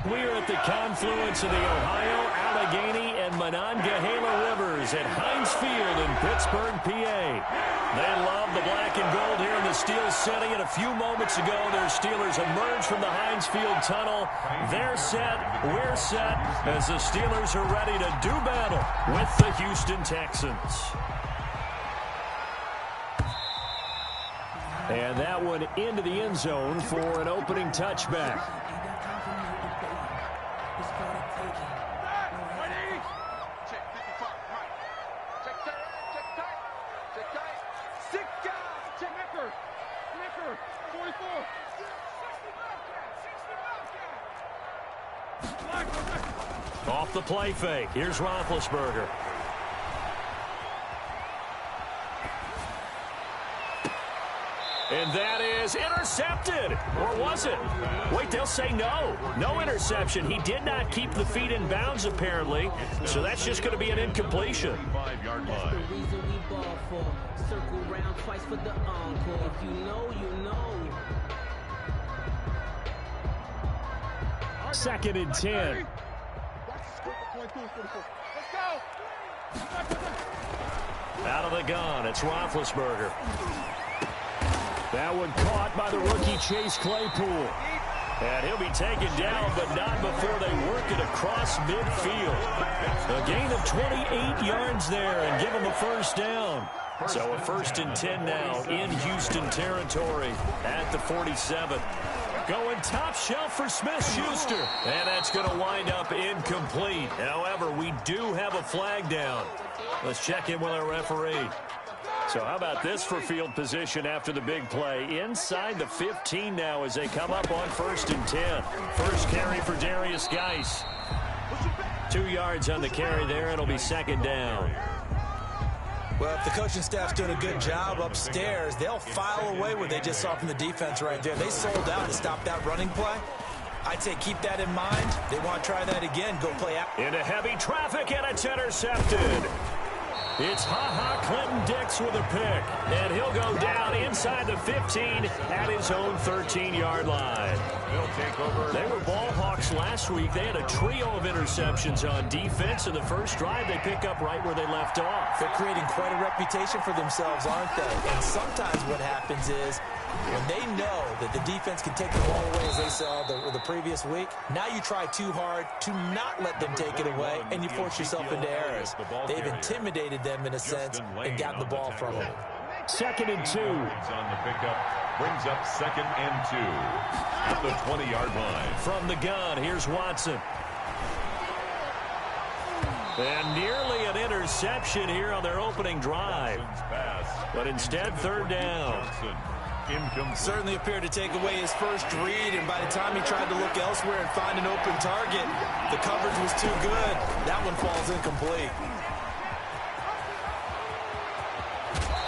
We are at the confluence of the Ohio, Allegheny, and Monongahela Rivers at Heinz Field in Pittsburgh, PA. They love the black and gold here in the Steel City, and a few moments ago, their Steelers emerged from the Heinz Field tunnel. They're set, we're set, as the Steelers are ready to do battle with the Houston Texans. And that one into the end zone for an opening touchback. Off the play fake. Here's Roethlisberger. And that is intercepted. Or was it? Wait, they'll say no. No interception. He did not keep the feet in bounds, apparently. So that's just going to be an incompletion. 5-yard line. Circle round twice for the encore. If you know, you know. 2nd and 10. Out of the gun, it's Roethlisberger. That one caught by the rookie Chase Claypool. And he'll be taken down, but not before they work it across midfield. A gain of 28 yards there and give him a first down. So a 1st and 10 now in Houston territory at the 47. Going top shelf for Smith-Schuster. And that's going to wind up incomplete. However, we do have a flag down. Let's check in with our referee. So how about this for field position after the big play? Inside the 15 now as they come up on 1st and 10. First carry for Darius Geis. 2 yards on the carry there. It'll be 2nd down. Well, if the coaching staff's doing a good job upstairs, they'll file away what they just saw from the defense right there. They sold out to stop that running play. I'd say keep that in mind. They want to try that again. Go play out. Into heavy traffic, and it's intercepted. It's Ha-Ha Clinton Dix with a pick. And he'll go down inside the 15 at his own 13-yard line. They were ball hawks last week. They had a trio of interceptions on defense. In the first drive, they pick up right where they left off. They're creating quite a reputation for themselves, aren't they? And sometimes what happens is when they know that the defense can take the ball away, as they saw the previous week, now you try too hard to not let them take it away, and you force yourself into errors. They've intimidated them in a sense and gotten the ball from them. 2nd and 2. On the pickup, brings up 2nd and 2 at the 20-yard line. From the gun, here's Watson. And nearly an interception here on their opening drive. But instead, 3rd down. Certainly appeared to take away his first read, and by the time he tried to look elsewhere and find an open target, the coverage was too good. That one falls incomplete.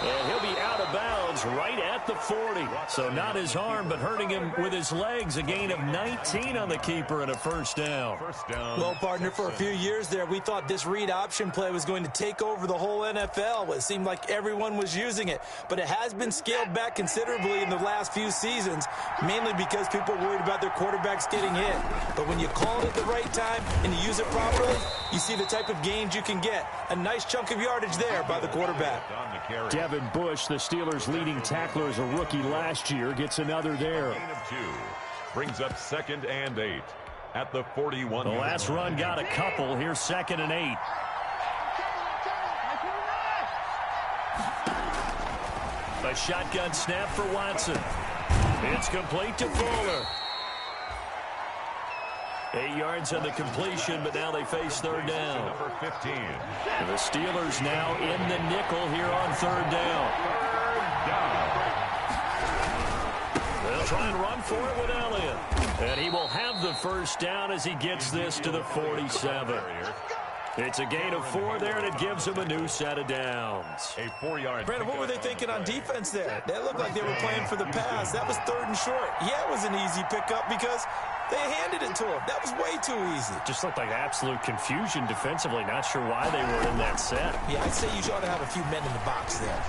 And he'll be out of bounds right at the 40. So not his arm, but hurting him with his legs. A gain of 19 on the keeper and a first down. Well, partner, for a few years there, we thought this read option play was going to take over the whole NFL. It seemed like everyone was using it. But it has been scaled back considerably in the last few seasons, mainly because people are worried about their quarterbacks getting hit. But when you call it at the right time and you use it properly, you see the type of gains you can get. A nice chunk of yardage there by the quarterback. Devin Bush, the Steelers' leading tackler as a rookie last year, gets another there. Brings up 2nd and 8 at the 41. The last run got a couple. Here's 2nd and 8. A shotgun snap for Watson. It's complete to Fuller. 8 yards on the completion, but now they face 3rd down. Number 15. And the Steelers now in the nickel here on 3rd down. They'll try and run for it with Elliott. And he will have the first down as he gets this to the 47. It's a gain of 4 there, and it gives him a new set of downs. A 4-yard. Brandon, what were they thinking on defense there? They looked like they were playing for the pass. That was 3rd and short. Yeah, it was an easy pickup because they handed it to him. That was way too easy. Just looked like absolute confusion defensively. Not sure why they were in that set. Yeah, I'd say you ought to have a few men in the box there.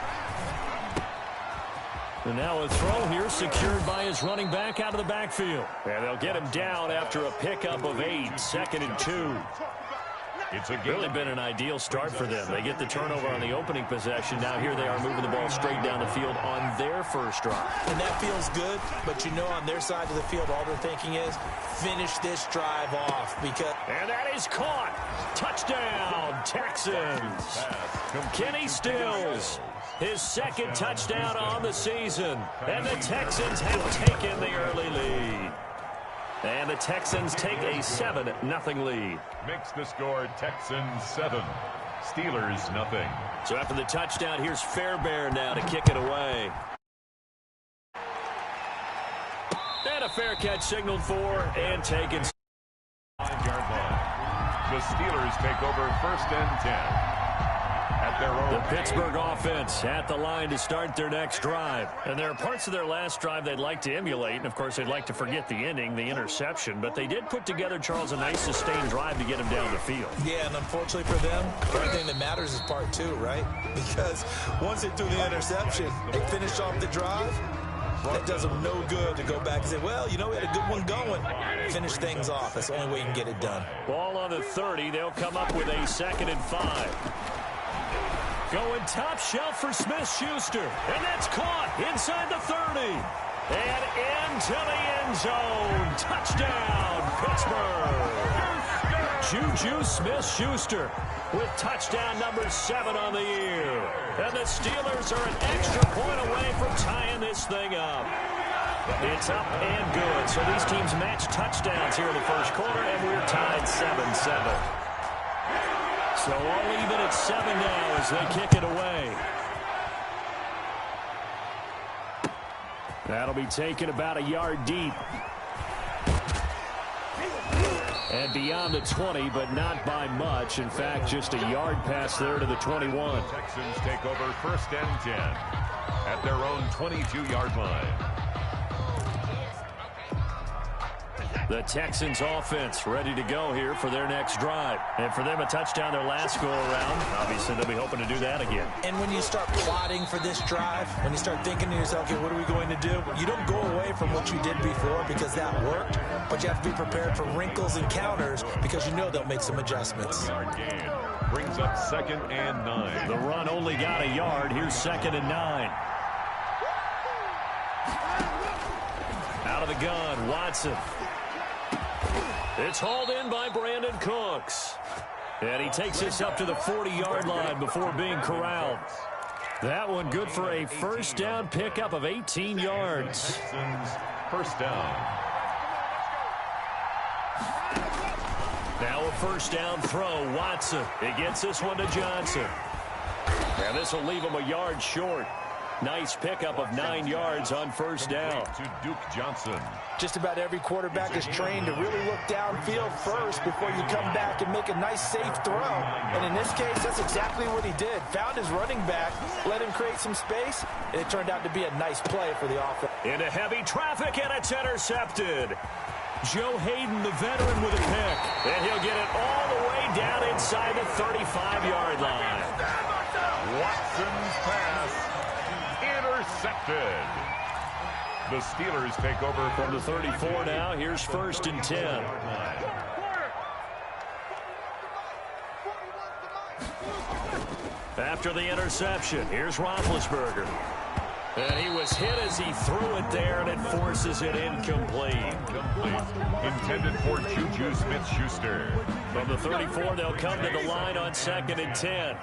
And now a throw here secured by his running back out of the backfield. And they'll get him down after a pickup of 8, 2nd and 2. It's really been an ideal start for them. They get the turnover on the opening possession. Now here they are moving the ball straight down the field on their first drive. And that feels good, but you know on their side of the field all they're thinking is finish this drive off. And that is caught. Touchdown, Texans. Kenny Stills, his 2nd touchdown on the season. And the Texans have taken the early lead. And the Texans take a 7-0 lead. Makes the score Texans 7, Steelers nothing. So after the touchdown, here's Fairbairn now to kick it away. And a fair catch signaled for and taken. 5-yard line. The Steelers take over 1st and 10. At their own. The Pittsburgh offense at the line to start their next drive. And there are parts of their last drive they'd like to emulate. And, of course, they'd like to forget the ending, the interception. But they did put together, Charles, a nice sustained drive to get him down the field. Yeah, and unfortunately for them, the only thing that matters is part 2, right? Because once they threw the interception, they finished off the drive. That does them no good to go back and say, well, you know, we had a good one going. Finish things off. That's the only way you can get it done. Ball on the 30. They'll come up with a 2nd and 5. Going top shelf for Smith-Schuster. And that's caught inside the 30. And into the end zone. Touchdown, Pittsburgh. Juju Smith-Schuster with touchdown number 7 on the year. And the Steelers are an extra point away from tying this thing up. It's up and good. So these teams match touchdowns here in the first quarter, and we're tied 7-7. So all even at 7 now as they kick it away. That'll be taken about a yard deep. And beyond the 20, but not by much. In fact, just a yard pass there to the 21. Texans take over 1st and 10 at their own 22-yard line. The Texans offense ready to go here for their next drive. And for them, a touchdown their last go-around. Obviously, they'll be hoping to do that again. And when you start plotting for this drive, when you start thinking to yourself, okay, what are we going to do? You don't go away from what you did before because that worked, but you have to be prepared for wrinkles and counters because you know they'll make some adjustments. Yard gain brings up 2nd and 9. The run only got a yard. Here's 2nd and 9. Out of the gun, Watson. It's hauled in by Brandon Cooks. And he takes us up to the 40-yard line before being corralled. That one good for a first down pickup of 18 yards. First down. Now a first down throw. Watson. He gets this one to Johnson. And this will leave him a yard short. Nice pickup of 9 yards on first down. To Duke Johnson. Just about every quarterback is trained to really look downfield first before you come back and make a nice, safe throw. And in this case, that's exactly what he did. Found his running back, let him create some space, and it turned out to be a nice play for the offense. Into heavy traffic, and it's intercepted. Joe Hayden, the veteran, with a pick. And he'll get it all the way down inside the 35-yard line. Watson's pass. Intercepted. The Steelers take over from the 34 now. Here's 1st and 10. After the interception, here's Roethlisberger. And he was hit as he threw it there, and it forces it incomplete. Intended for Juju Smith-Schuster. From the 34, they'll come to the line on 2nd and 10.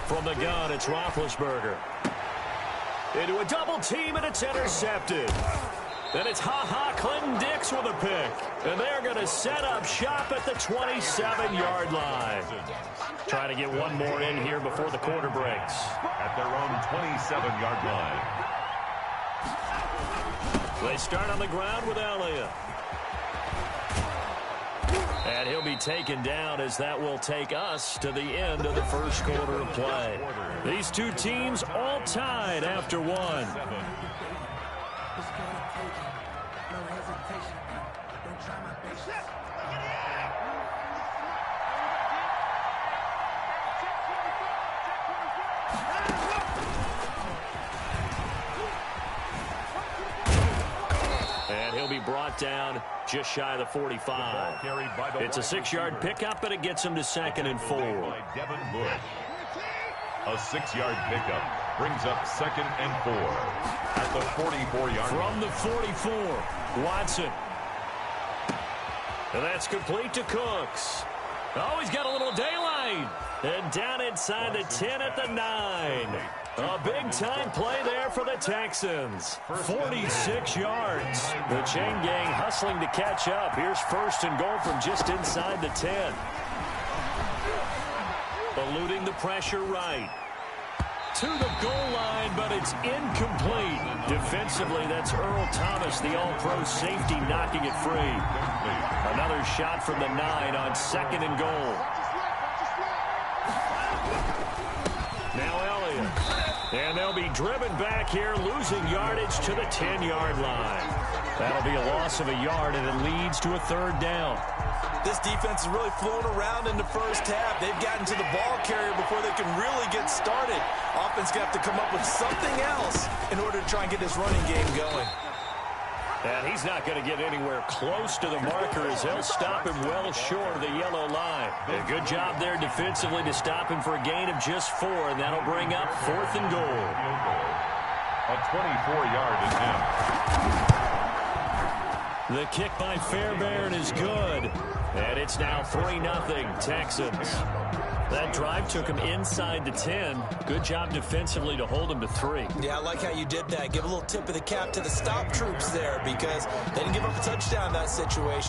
From the gun, it's Roethlisberger. Into a double team, and it's intercepted. Then it's Clinton Dix with a pick. And they're going to set up shop at the 27-yard line. Trying to get one more in here before the quarter breaks. At their own 27-yard line. They start on the ground with Elliott. And he'll be taken down as that will take us to the end of the first quarter of play. These two teams all tied after one. brought down just shy of the 45. It's a 6-yard pickup, but it gets him to 2nd and 4. A 6-yard pickup brings up 2nd and 4 at the 44-yard From the 44, Watson. And that's complete to Cooks. Oh, he's got a little daylight. And down inside the 10 at the 9. A big-time play there for the Texans. 46 yards. The chain gang hustling to catch up. Here's 1st and goal from just inside the 10. Eluding the pressure right. To the goal line, but it's incomplete. Defensively, that's Earl Thomas, the all-pro safety, knocking it free. Another shot from the 9 on 2nd and goal. Now Elliott. And they'll be driven back here, losing yardage to the 10-yard line. That'll be a loss of a yard, and it leads to a 3rd down. This defense is really flown around in the first half. They've gotten to the ball carrier before they can really get started. Offense got to come up with something else in order to try and get this running game going. And he's not going to get anywhere close to the marker as they'll stop him well short of the yellow line. A good job there defensively to stop him for a gain of just 4, and that'll bring up 4th and goal. A 24-yard attempt. The kick by Fairbairn is good. And it's now 3-0 Texans. That drive took him inside the 10. Good job defensively to hold him to 3. Yeah, I like how you did that. Give a little tip of the cap to the stop troops there because they didn't give up a touchdown in that situation.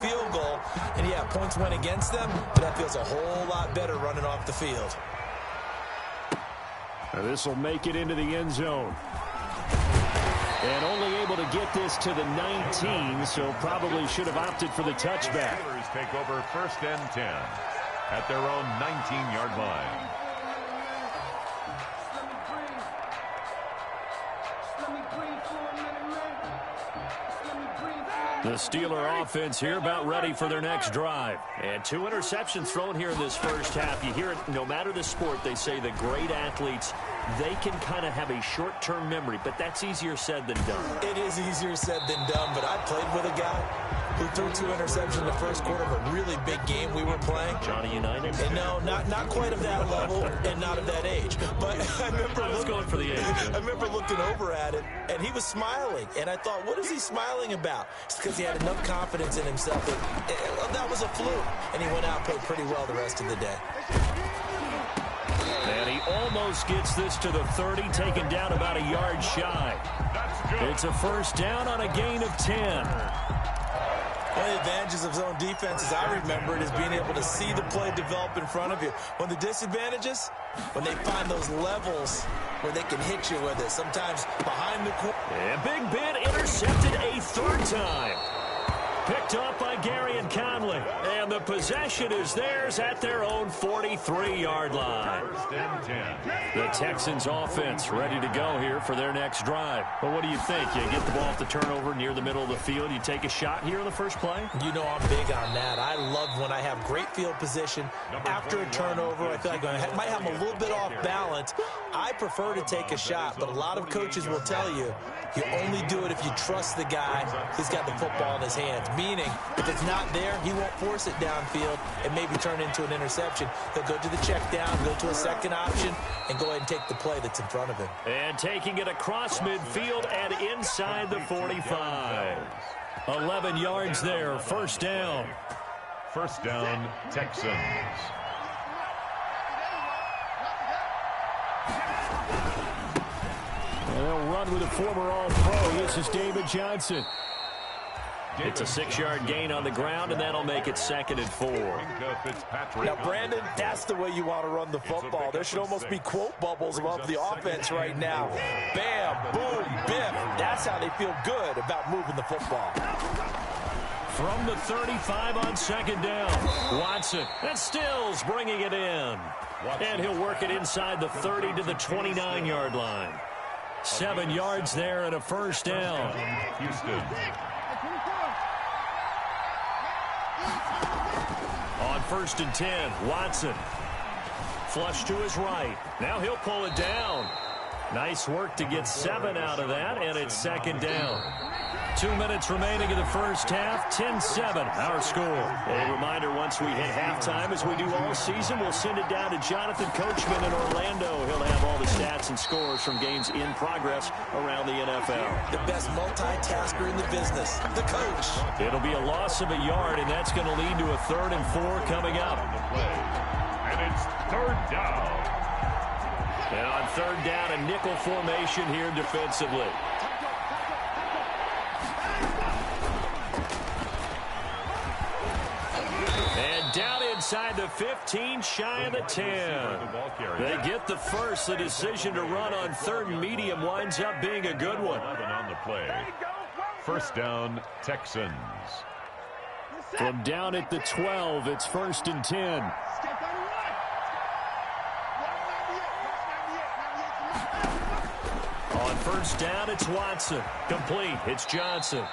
Field goal, and yeah, points went against them, but that feels a whole lot better running off the field. This will make it into the end zone. And only able to get this to the 19, so probably should have opted for the touchback. Steelers take over 1st and 10 at their own 19-yard line. The Steeler offense here about ready for their next drive. And 2 interceptions thrown here in this first half. You hear it no matter the sport, they say the great athletes, they can kind of have a short-term memory, but that's easier said than done. It is easier said than done, but I played with a guy who threw 2 interceptions in the first quarter of a really big game we were playing. Johnny Unitas? And no, not quite of that level and not of that age. But I was going for the age. I remember looking over at him, and he was smiling. And I thought, what is he smiling about? It's because he had enough confidence in himself that was a fluke. And he went out and played pretty well the rest of the day. And he almost gets this to the 30, taken down about a yard shy. It's a 1st down on a gain of 10. One of the advantages of zone defense, as I remember it, is being able to see the play develop in front of you. One of the disadvantages, when they find those levels where they can hit you with it, sometimes behind the corner. And Big Ben intercepted a 3rd time. Picked up by Gary and Conley. And the possession is theirs at their own 43-yard line. 1st and 10. The Texans offense ready to go here for their next drive. But what do you think? You get the ball off the turnover near the middle of the field. You take a shot here on the first play? You know I'm big on that. I love when I have great field position after a turnover. I feel like I might have them a little bit off balance. I prefer to take a shot, but a lot of coaches will tell you only do it if you trust the guy who's got the football in his hands. Meaning, if it's not there, he won't force it downfield and maybe turn into an interception. He'll go to the check down, go to a second option, and go ahead and take the play that's in front of him. And taking it across midfield and inside the 45. 11 yards there, 1st down. 1st down, Texans. And they'll run with a former All-Pro. This is David Johnson. It's a 6-yard gain on the ground, and that'll make it 2nd and 4. Now, Brandon, that's the way you want to run the football. There should almost be quote bubbles above the offense right now. Bam, boom, biff. That's how they feel good about moving the football. From the 35 on 2nd down. Watson, and Stills bringing it in. And he'll work it inside the 30 to the 29-yard line. 7 yards there and a 1st down. Houston. On 1st and 10, Watson. Flush to his right. Now he'll pull it down. Nice work to get 7 out of that, and it's 2nd down. 2 minutes remaining in the first half. 10-7, our score. A reminder, once we hit halftime, as we do all season, we'll send it down to Jonathan Coachman in Orlando. He'll have all the stats and scores from games in progress around the NFL. The best multitasker in the business, the coach. It'll be a loss of a yard, and that's going to lead to a 3rd and 4 coming up. And it's 3rd down. And on 3rd down, a nickel formation here defensively. And down inside the 15, shy of the 10. They get the first. The decision to run on 3rd and medium winds up being a good one. 11 on the play. 1st down, Texans. From down at the 12, it's 1st and 10. On 1st down, it's Watson. Complete. It's Johnson.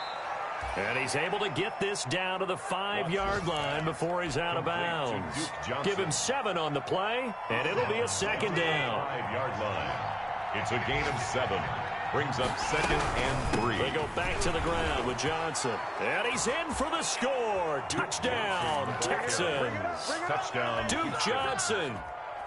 And he's able to get this down to the 5-yard line before he's out of bounds. Give him 7 on the play, and it'll be a 2nd down. 5-yard line. It's a gain of 7. Brings up 2nd and 3. They go back to the ground with Johnson. And he's in for the score. Touchdown, Texans. Touchdown. Duke Johnson.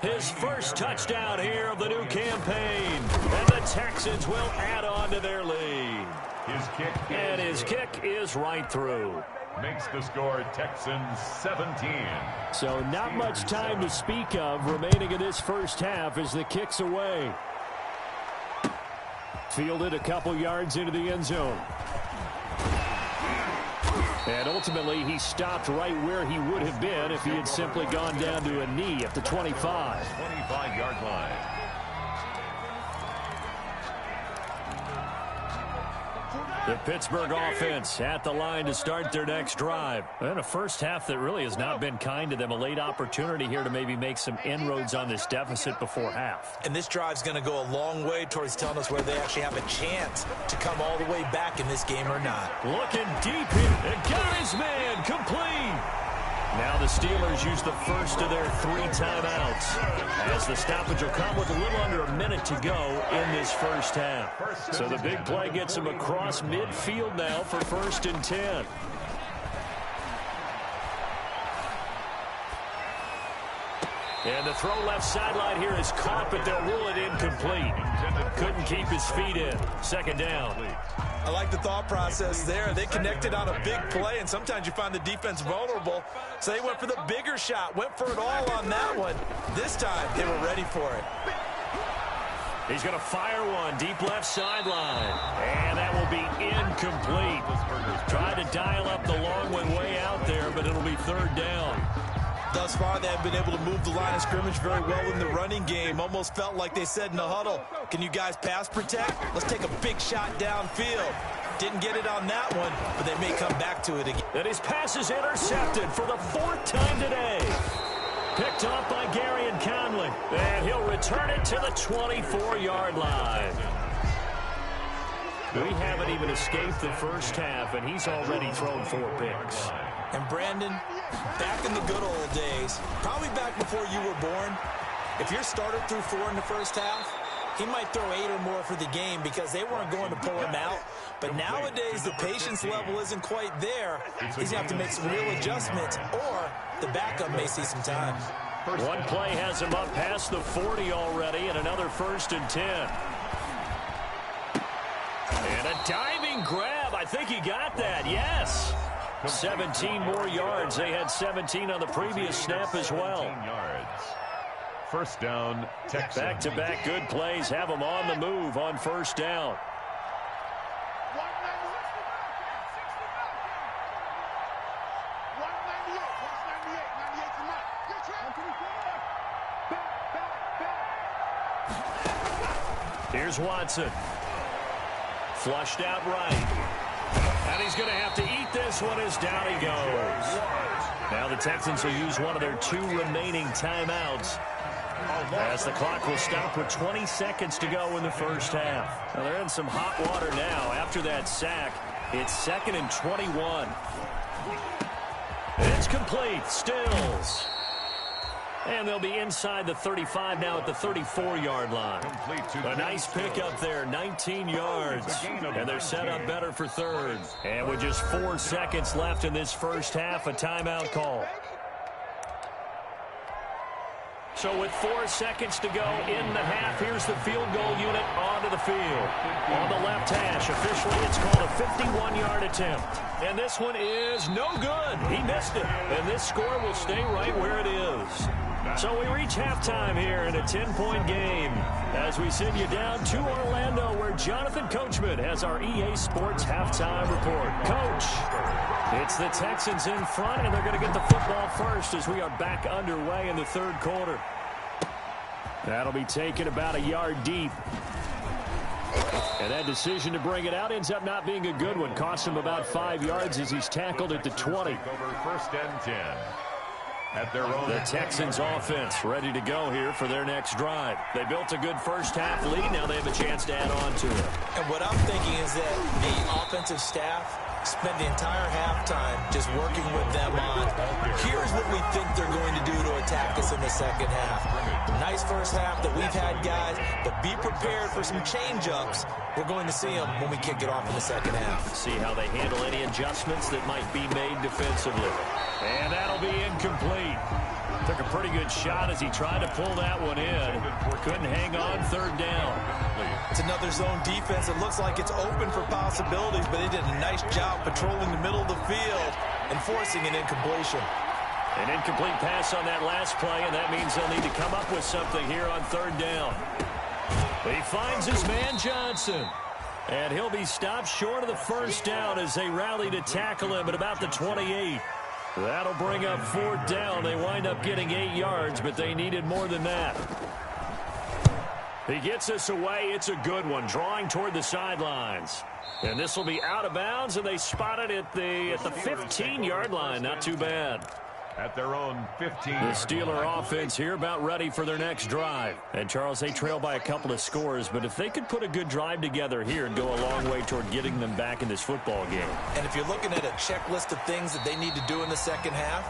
His first touchdown here of the new campaign. And the Texans will add on to their lead. His kick is right through. Makes the score Texans 17. So not much time to speak of remaining in this first half as the kick's away. Fielded a couple yards into the end zone. And ultimately, he stopped right where he would have been if he had simply gone down to a knee at the 25. 25-yard line. The Pittsburgh offense at the line to start their next drive. And a first half that really has not been kind to them. A late opportunity here to maybe make some inroads on this deficit before half. And this drive's going to go a long way towards telling us whether they actually have a chance to come all the way back in this game or not. Looking deep here. And got his man complete. Now the Steelers use the first of their 3 timeouts, as the stoppage will come with a little under a minute to go in this first half. So the big play gets him across midfield now for 1st and 10. And the throw left sideline here is caught, but they'll rule it incomplete. Couldn't keep his feet in. 2nd down. I like the thought process there. They connected on a big play, and sometimes you find the defense vulnerable. So they went for the bigger shot, went for it all on that one. This time, they were ready for it. He's going to fire one deep left sideline. And that will be incomplete. Tried to dial up the long one way out there, but it'll be 3rd down. Thus far, they have been able to move the line of scrimmage very well in the running game. Almost felt like they said in the huddle, can you guys pass protect? Let's take a big shot downfield. Didn't get it on that one, but they may come back to it again. And his pass is intercepted for the 4th time today. Picked off by Gary and Conley. And he'll return it to the 24-yard line. We haven't even escaped the first half, and he's already thrown 4 picks. And Brandon, back in the good old days, probably back before you were born, if your starter threw 4 in the first half, he might throw 8 or more for the game because they weren't going to pull him out. But nowadays, the patience level isn't quite there. He's going to have to make some real adjustments, or the backup may see some time. One play has him up past the 40 already, and another 1st and 10. And a diving grab. I think he got that, yes. 17 more yards. They had 17 on the previous snap as well. 17 yards. 1st down, Texans. Back-to-back good plays have them on the move on 1st down. Here's Watson. Flushed out right. And he's going to have to eat this one as down he goes. Now the Texans will use one of their 2 remaining timeouts, as the clock will stop with 20 seconds to go in the first half. Now they're in some hot water now after that sack. It's 2nd and 21. It's complete. Stills. And they'll be inside the 35 now at the 34-yard line. A nice pickup there, 19 yards. And they're set up better for third. And with just 4 seconds left in this first half, a timeout call. So with 4 seconds to go in the half, here's the field goal unit onto the field. On the left hash, officially it's called a 51-yard attempt. And this one is no good. He missed it. And this score will stay right where it is. So we reach halftime here in a 10-point game as we send you down to Orlando where Jonathan Coachman has our EA Sports halftime report. Coach, it's the Texans in front, and they're going to get the football first as we are back underway in the third quarter. That'll be taken about a yard deep. And that decision to bring it out ends up not being a good one. Cost him about 5 yards as he's tackled at the 20. Over first and 10. At their own. The Texans offense ready to go here for their next drive. They built a good first half lead. Now they have a chance to add on to it. And what I'm thinking is that the offensive staff spent the entire halftime just working with them on, here's what we think they're going to do to attack us in the second half. Nice first half that we've had, guys, but be prepared for some change-ups. We're going to see them when we kick it off in the second half. See how they handle any adjustments that might be made defensively. And that'll be incomplete. Took a pretty good shot as he tried to pull that one in. Couldn't hang on third down. It's another zone defense. It looks like it's open for possibilities, but they did a nice job patrolling the middle of the field and forcing an incompletion. An incomplete pass on that last play, and that means they'll need to come up with something here on third down. He finds his man Johnson. And he'll be stopped short of the first down as they rally to tackle him at about the 28. That'll bring up fourth down. They wind up getting 8 yards, but they needed more than that. He gets us away. It's a good one, drawing toward the sidelines. And this will be out of bounds, and they spot it at the 15-yard line. Not too bad. At their own 15. The Steeler offense here about ready for their next drive. And, Charles, they trail by a couple of scores, but if they could put a good drive together here, it'd go a long way toward getting them back in this football game. And if you're looking at a checklist of things that they need to do in the second half,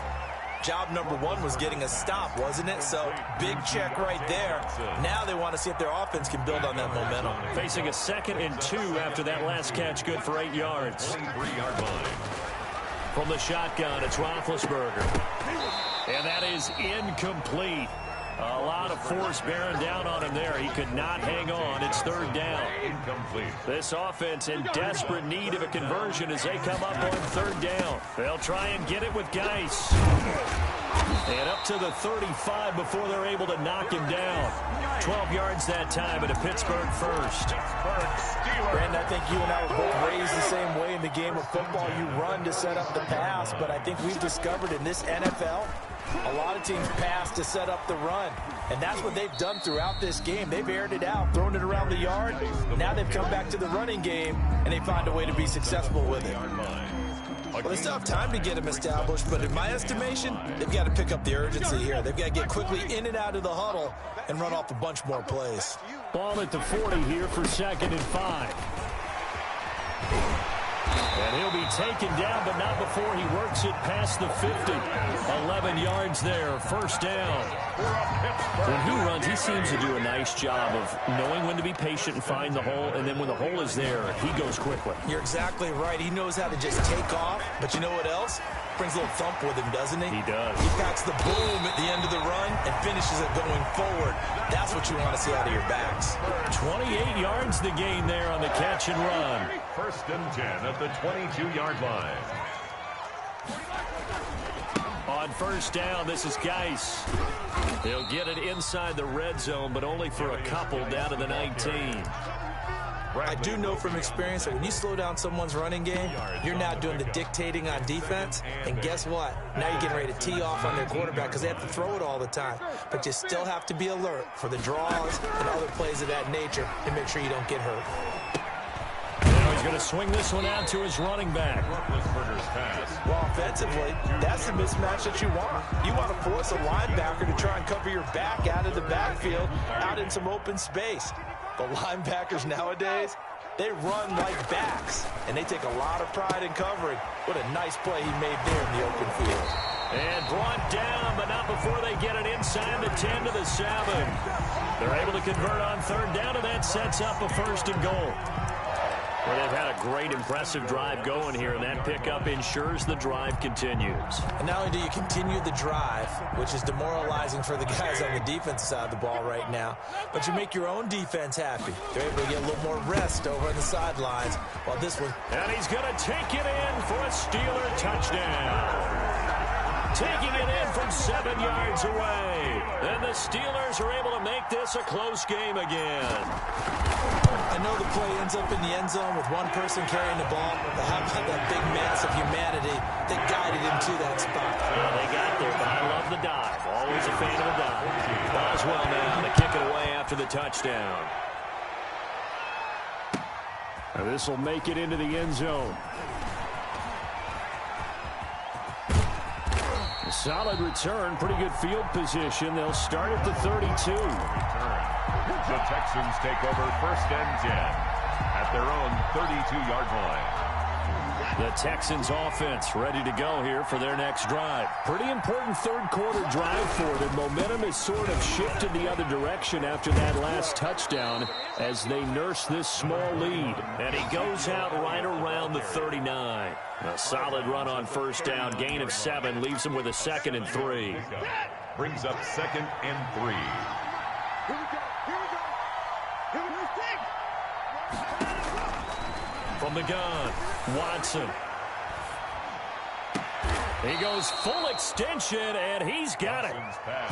job number 1 was getting a stop, wasn't it? So, big check right there. Now they want to see if their offense can build on that momentum. Facing a 2nd and 2 after that last catch, good for 8 yards. 23-yard line. From the shotgun, it's Roethlisberger. And that is incomplete. A lot of force bearing down on him there. He could not hang on. It's third down. Incomplete. This offense in desperate need of a conversion as they come up on third down. They'll try and get it with Geis. And up to the 35 before they're able to knock him down. 12 yards that time at a Pittsburgh first. Brandon, I think you and I were both raised the same way in the game of football. You run to set up the pass, but I think we've discovered in this NFL, a lot of teams pass to set up the run. And that's what they've done throughout this game. They've aired it out, thrown it around the yard. Now they've come back to the running game, and they find a way to be successful with it. Well, they still have time to get them established, but in my estimation, they've got to pick up the urgency here. They've got to get quickly in and out of the huddle and run off a bunch more plays. Ball at the 40 here for 2nd and 5. And he'll be taken down, but not before he works it past the 50. 11 yards there, first down. When he runs, he seems to do a nice job of knowing when to be patient and find the hole, and then when the hole is there, he goes quickly. You're exactly right. He knows how to just take off, but you know what else? Brings a little thump with him, doesn't he? He does. He packs the boom at the end of the run and finishes it going forward. That's what you want to see out of your backs. 28 yards the gain there on the catch and run. First and 10 at the 22-yard line. On first down, this is Geis. He'll get it inside the red zone, but only for a couple down to the 19. I do know from experience that when you slow down someone's running game, you're now doing the dictating on defense. And guess what? Now you're getting ready to tee off on their quarterback because they have to throw it all the time. But you still have to be alert for the draws and other plays of that nature to make sure you don't get hurt. Now he's going to swing this one out to his running back. Well, offensively, that's the mismatch that you want. You want to force a linebacker to try and cover your back out of the backfield, out in some open space. The linebackers nowadays, they run like backs, and they take a lot of pride in covering. What a nice play he made there in the open field. And brought down, but not before they get it inside the 10 to the 7. They're able to convert on third down, and that sets up a 1st and goal. Well, they've had a great, impressive drive going here, and that pickup ensures the drive continues. And not only do you continue the drive, which is demoralizing for the guys on the defensive side of the ball right now, but you make your own defense happy. They're able to get a little more rest over on the sidelines, while this one... And he's going to take it in for a Steeler touchdown. Taking it in from 7 yards away. And the Steelers are able to make this a close game again. I know the play ends up in the end zone with one person carrying the ball, but how about that big mass of humanity that guided him to that spot? Well, they got there, but I love the dive. Always a fan of the dive. Boswell now to kick it away after the touchdown. And this will make it into the end zone. A solid return, pretty good field position. They'll start at the 32. The Texans take over 1st and 10 at their own 32-yard line. The Texans offense ready to go here for their next drive. Pretty important third-quarter drive for them. Momentum has sort of shifted the other direction after that last touchdown as they nurse this small lead. And he goes out right around the 39. A solid run on 1st down. Gain of 7 leaves him with a 2nd and 3. Brings up 2nd and 3. From the gun, Watson. He goes full extension, and he's got it.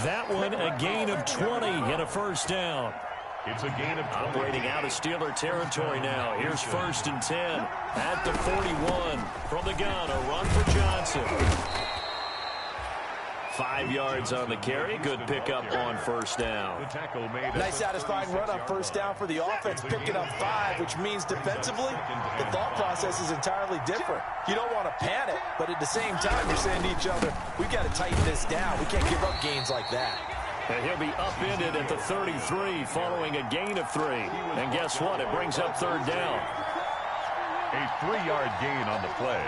That one, a gain of 20 and a 1st down. It's a gain of 20. Operating out of Steeler territory now. Here's 1st and 10 at the 41. From the gun, a run for Johnson. 5 yards on the carry. Good pickup on 1st down. Nice satisfying run on 1st down for the offense, picking up 5, which means defensively, the thought process is entirely different. You don't want to panic, but at the same time, you're saying to each other, we've got to tighten this down. We can't give up gains like that. And he'll be upended at the 33 following a gain of 3. And guess what? It brings up 3rd down. A 3-yard gain on the play.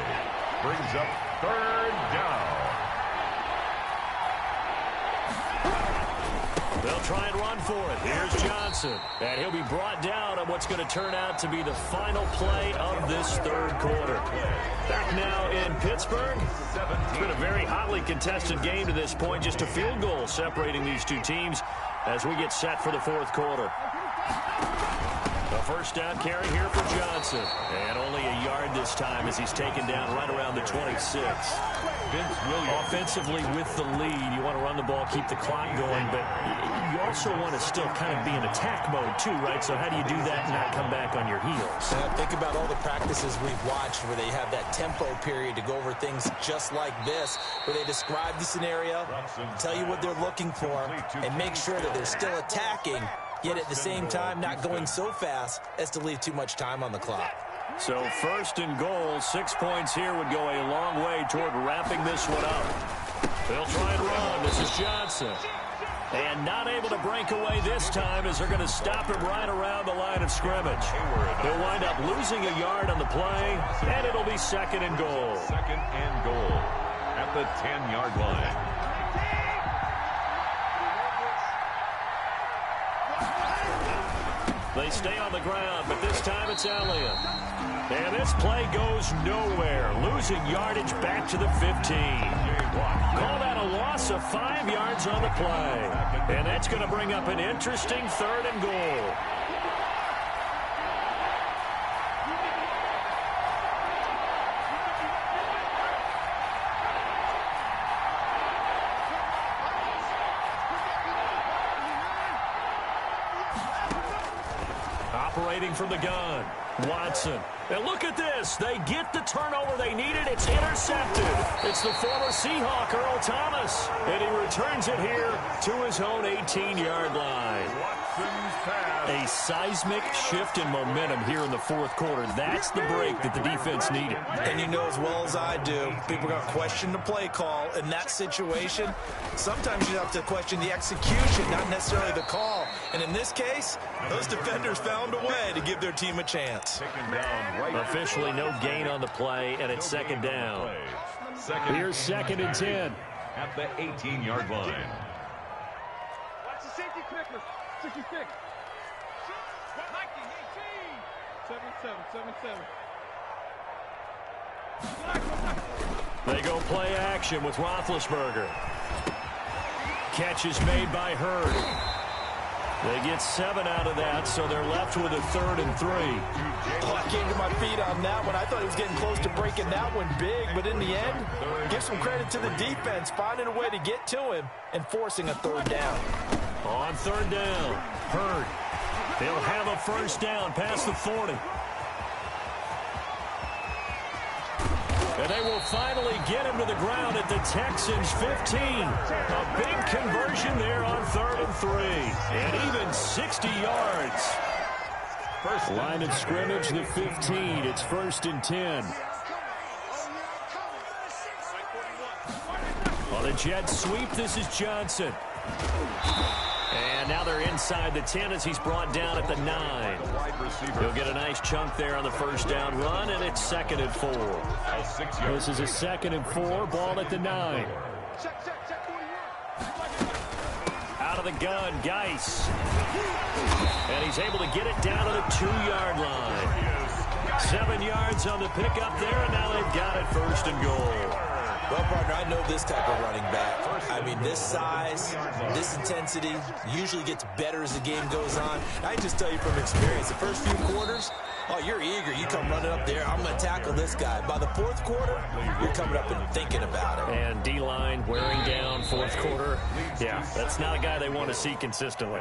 Brings up 3rd down. They'll try and run for it. Here's Johnson. And he'll be brought down on what's going to turn out to be the final play of this 3rd quarter. Back now in Pittsburgh. It's been a very hotly contested game to this point. Just a field goal separating these two teams as we get set for the 4th quarter. A 1st down carry here for Johnson. And only a yard this time as he's taken down right around the 26. Offensively with the lead, you want to run the ball, keep the clock going, but you also want to still kind of be in attack mode too, right? So how do you do that and not come back on your heels? Think about all the practices we've watched where they have that tempo period to go over things just like this, where they describe the scenario, tell you what they're looking for, and make sure that they're still attacking, yet at the same time not going so fast as to leave too much time on the clock. So 1st and goal, 6 points here would go a long way toward wrapping this one up. They'll try and run. This is Johnson. And not able to break away this time as they're going to stop him right around the line of scrimmage. He'll wind up losing a yard on the play, and it'll be 2nd and goal. 2nd and goal at the 10-yard line. They stay on the ground, but this time it's Elliott. And this play goes nowhere. Losing yardage back to the 15. Call that a loss of 5 yards on the play. And that's going to bring up an interesting 3rd and goal. Operating from the gun, Watson. And look at this. They get the turnover they needed. It's intercepted. It's the former Seahawk, Earl Thomas. And he returns it here to his own 18-yard line. A seismic shift in momentum here in the 4th quarter. That's the break that the defense needed. And you know as well as I do, people are going to question the play call in that situation. Sometimes you have to question the execution, not necessarily the call. And in this case, those defenders found a way to give their team a chance. Officially no gain on the play, and it's 2nd down. Here's 2nd and 10. at the 18-yard line. Watch the safety quicker. 66. 7-7. They go play action with Roethlisberger. Catch is made by Hurd. They get 7 out of that, so they're left with a 3rd and 3. Oh, I came to my feet on that one. I thought he was getting close to breaking that one big, but in the end, give some credit to the defense, finding a way to get to him and forcing a 3rd down. On 3rd down, Hurd. He'll have a 1st down past the 40. And they will finally get him to the ground at the Texans' 15. A big conversion there on 3rd and 3. And even 60 yards. First line of scrimmage, the 15. It's 1st and 10. On the jet sweep, this is Johnson. And now they're inside the 10 as he's brought down at the 9. He'll get a nice chunk there on the 1st down run, and it's 2nd and 4. This is a 2nd and 4, ball at the 9. Out of the gun, Geis. And he's able to get it down to the 2-yard line. 7 yards on the pickup there, and now they've got it 1st and goal. Well, partner, I know this type of running back. I mean, this size, this intensity usually gets better as the game goes on. I can just tell you from experience, the first few quarters, oh, you're eager. You come running up there, I'm going to tackle this guy. By the 4th quarter, you're coming up and thinking about it. And D-line wearing down 4th quarter. Yeah, that's not a guy they want to see consistently.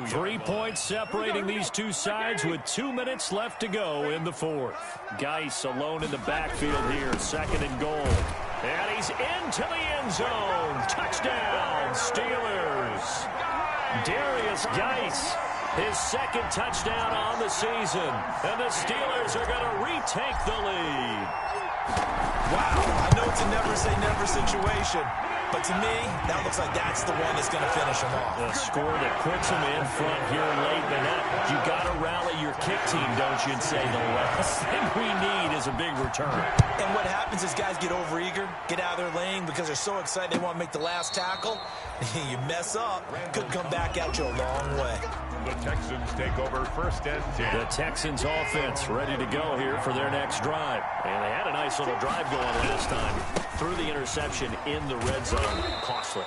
3 points separating these two sides with 2 minutes left to go in the 4th. Geis alone in the backfield here, 2nd and goal. And he's into the end zone. Touchdown, Steelers. Darius Geis, his 2nd touchdown on the season. And the Steelers are going to retake the lead. Wow, I know it's a never-say-never situation, but to me, that looks like that's the one that's going to finish them off. A score that puts them in front here late in the night. You got to rally your kick team, don't you, and say the last thing we need is a big return. And what happens is guys get overeager, get out of their lane because they're so excited they want to make the last tackle. You mess up, could come back at you a long way. The Texans take over 1st and 10. The Texans offense ready to go here for their next drive. And they had a nice little drive going last time. Threw the interception in the red zone. Costly.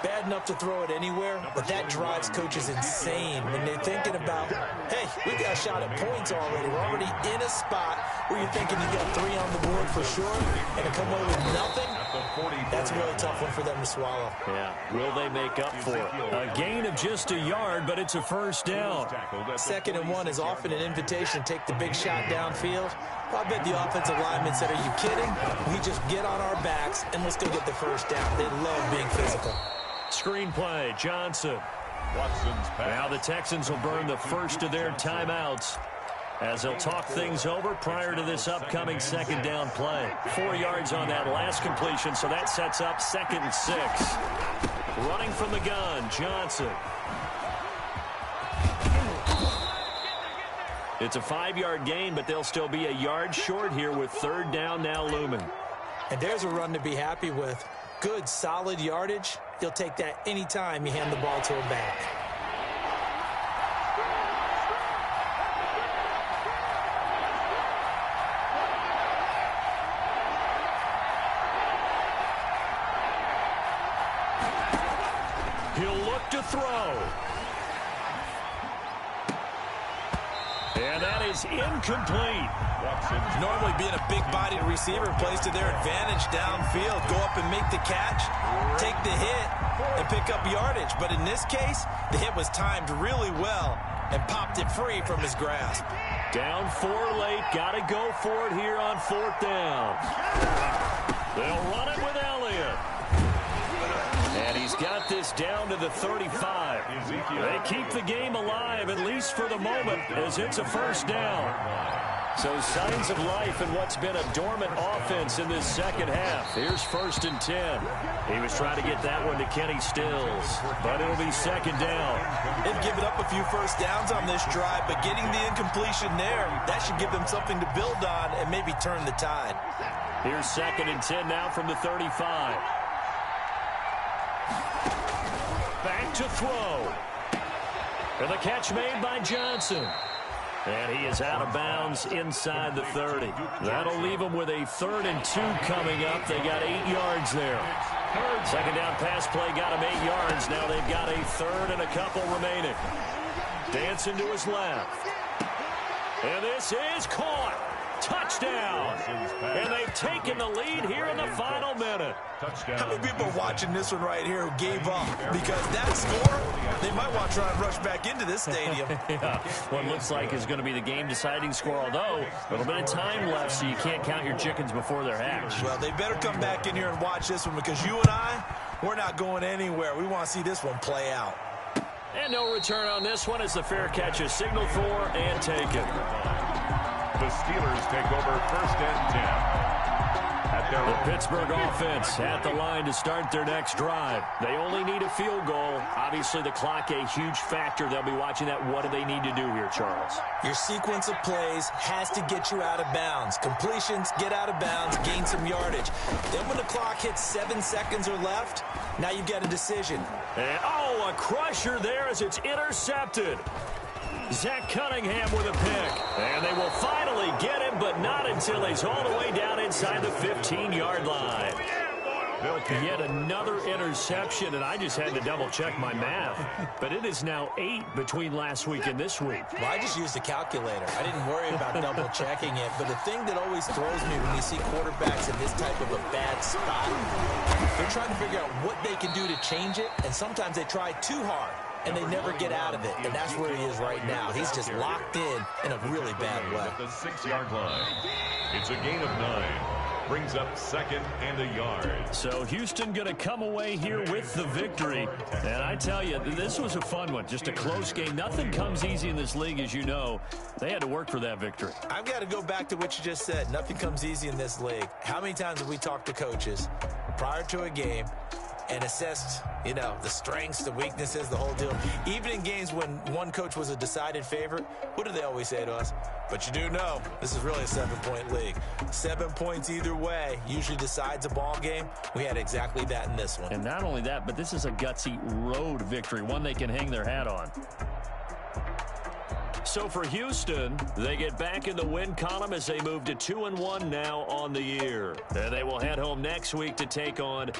Bad enough to throw it anywhere, but that drives coaches insane when they're thinking about, hey, we got a shot at points already. We're already in a spot where you're thinking you got 3 on the board for sure, and to come away with nothing, that's a really tough one for them to swallow. Yeah, will they make up for it? A gain of just a yard, but it's a 1st down. 2nd and 1 is often an invitation to take the big shot downfield. I bet the offensive lineman said, are you kidding? We just get on our backs, and let's go get the 1st down. They love being physical. Screenplay, Johnson. Now the Texans will burn the 1st of their timeouts as they'll talk things over prior to this upcoming 2nd down play. 4 yards on that last completion, so that sets up 2nd and 6. Running from the gun, Johnson. It's a 5-yard gain, but they'll still be a yard short here with 3rd down now looming. And there's a run to be happy with. Good, solid yardage. You'll take that anytime you hand the ball to a back. He'll look to throw. And that is incomplete. Normally being a big-bodied receiver plays to their advantage downfield. Go up and make the catch, take the hit, and pick up yardage. But in this case, the hit was timed really well and popped it free from his grasp. Down 4 late. Got to go for it here on 4th down. They'll run it with Elliott. And he's got this down to the 35. They keep the game alive, at least for the moment, as it's a 1st down. So signs of life in what's been a dormant offense in this 2nd half. Here's 1st and 10. He was trying to get that one to Kenny Stills, but it'll be 2nd down. They've given up a few 1st downs on this drive, but getting the incompletion there, that should give them something to build on and maybe turn the tide. Here's 2nd and 10 now from the 35. Back to throw. And the catch made by Johnson. And he is out of bounds inside the 30. That'll leave him with a 3rd and 2 coming up. They got 8 yards there. Second down pass play got him 8 yards. Now they've got a 3rd and a couple remaining. Dancing to his left. And this is caught. Touchdown. And they've taken the lead here in the final minute. How many people are watching this one right here who gave up? Because that score, they might want to try and rush back into this stadium. Yeah, what looks like is going to be the game-deciding score, although a little bit of time left, so you can't count your chickens before they're hatched. Well, they better come back in here and watch this one, because you and I, we're not going anywhere. We want to see this one play out. And no return on this one as the fair catch is signaled for and taken. The Steelers take over 1st and 10. At their The Pittsburgh offense at the line to start their next drive. They only need a field goal. Obviously, the clock a huge factor. They'll be watching that. What do they need to do here, Charles? Your sequence of plays has to get you out of bounds. Completions, get out of bounds, gain some yardage. Then when the clock hits 7 seconds or left, now you've got a decision. And, a crusher there as it's intercepted. Zach Cunningham with a pick. And they will finally get him, but not until he's all the way down inside the 15-yard line. Yet another interception, and I just had to double-check my math. But it is now 8 between last week and this week. Well, I just used a calculator. I didn't worry about double-checking it. But the thing that always throws me when you see quarterbacks in this type of a bad spot, they're trying to figure out what they can do to change it, and sometimes they try too hard, and they never get out of it. And that's where he is right now. He's just locked in a really bad way. At the 6-yard line. It's a gain of 9. Brings up 2nd and a yard. So Houston going to come away here with the victory. And I tell you, this was a fun one. Just a close game. Nothing comes easy in this league, as you know. They had to work for that victory. I've got to go back to what you just said. Nothing comes easy in this league. How many times have we talked to coaches prior to a game and assessed, the strengths, the weaknesses, the whole deal? Even in games when one coach was a decided favorite, what do they always say to us? But you do know, this is really a 7-point league. 7 points either way usually decides a ball game. We had exactly that in this one. And not only that, but this is a gutsy road victory, one they can hang their hat on. So for Houston, they get back in the win column as they move to 2-1 now on the year. And they will head home next week to take on